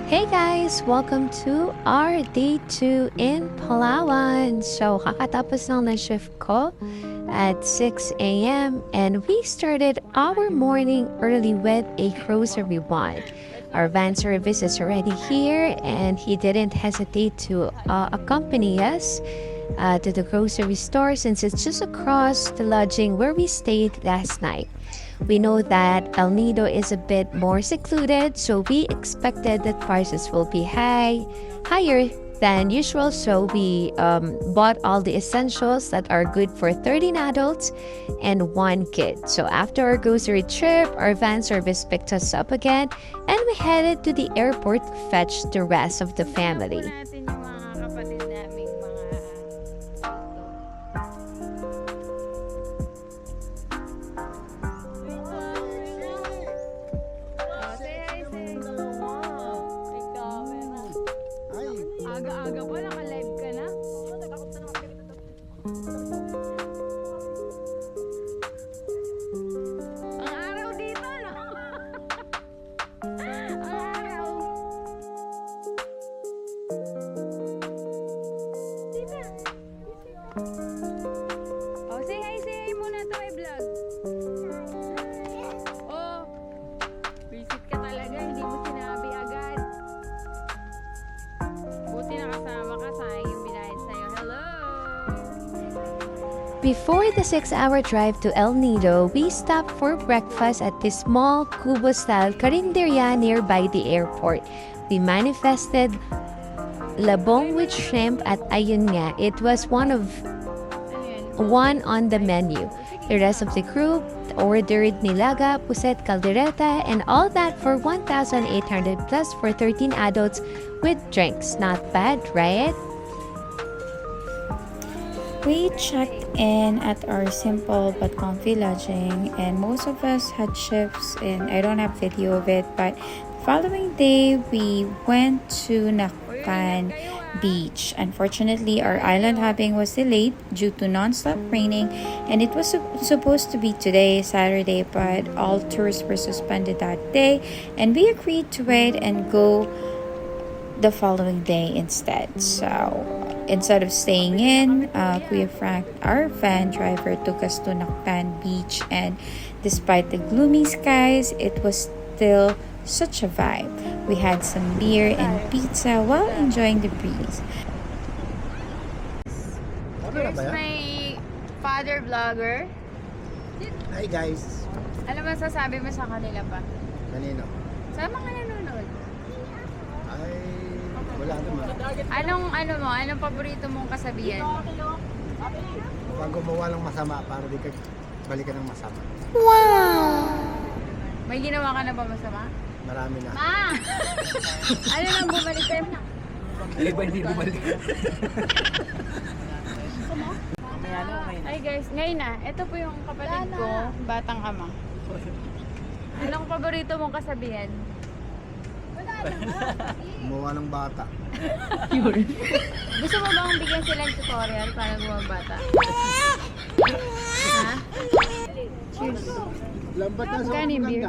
Hey guys! Welcome to our day 2 in Palawan. So, kakatapos lang ng shift ko at 6 a.m. and we started our morning early with a grocery run. Our van service is already here and he didn't hesitate to accompany us to the grocery store since it's just across the lodging where we stayed last night. We know that El Nido is a bit more secluded, so we expected that prices will be higher than usual. So we bought all the essentials that are good for 13 adults and 1 kid. So after our grocery trip, our van service picked us up again and we headed to the airport to fetch the rest of the family. Aga-aga pa, naka-live ka na? Ang araw dito, no? Ang araw. Dito. Oh, say hi muna to my vlog. Oh, visit ka talaga, hindi mo sinabi agad. Buti nakasama ka, sayang yung binayad sa'yo. Hello! Before the 6-hour drive to El Nido, we stopped for breakfast at this small kubo-style Carinderia nearby the airport. We manifested labong with shrimp at ayun nga, it was one on the menu. The rest of the crew ordered nilaga, pusit, caldereta, and all that for 1,800 plus for 13 adults with drinks. Not bad, right? We checked in at our simple but comfy lodging, and most of us had shifts, and I don't have video of it, but the following day we went to Nacpan Beach. Unfortunately, our island hopping was delayed due to non-stop raining, and it was supposed to be today, Saturday, but all tours were suspended that day, and we agreed to wait and go the following day instead. So instead of staying in, Kuya Frank, our van driver, took us to Nacpan Beach, and despite the gloomy skies, it was still such a vibe. We had some beer and pizza while enjoying the breeze. Here's my father vlogger. Hi guys! Ano masasabi mo sa kanila pa? Kanino? Sa mga nanonood. Ay, wala naman. Anong paborito mong kasabihan? Pag gumawa ng masama, para di ka balikan ng masama. May ginawa ka na ba masama? Marami na. Ma! Ano nang bumalik kayo? Hindi bumalik. Ay guys, ngayon na. Ito po yung kapatid ko, batang ama. Anong paborito mong kasabihan? Gumawa ng bata. Gusto mo bang bigyan silang tutorial para gumawa bata? Ha? Cheers. Lambat na sa Magkano yung beer?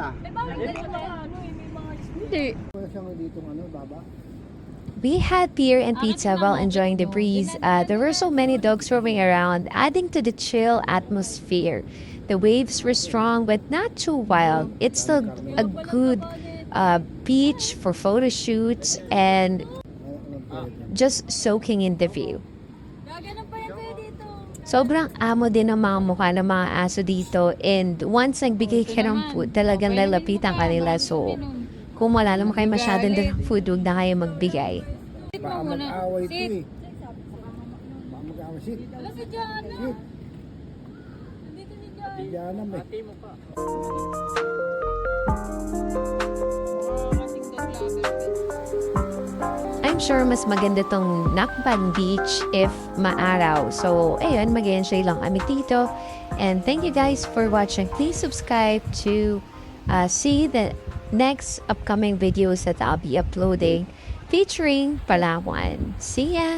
Hindi. Wala siyang dito baba. We had beer and pizza while enjoying the breeze. There were so many dogs roaming around, adding to the chill atmosphere. The waves were strong but not too wild. It's still a good beach for photo shoots and just soaking in the view. Sobrang amo din ng mga mukha ng mga aso dito, and once nagbigay ka ng food, talagang lalapitan kanila. So kung wala naman kayo masyadong dalang food, huwag na kayo magbigay. Baka mag-away ito eh. Baka mag-away. Sit. Si Jana. Sit. Si Jana may. I'm sure mas maganda tong Nacpan Beach if maaraw. So, ayun, mag-enjoy lang kami dito. And thank you guys for watching. Please subscribe to see the next upcoming videos that I'll be uploading featuring Palawan. See ya!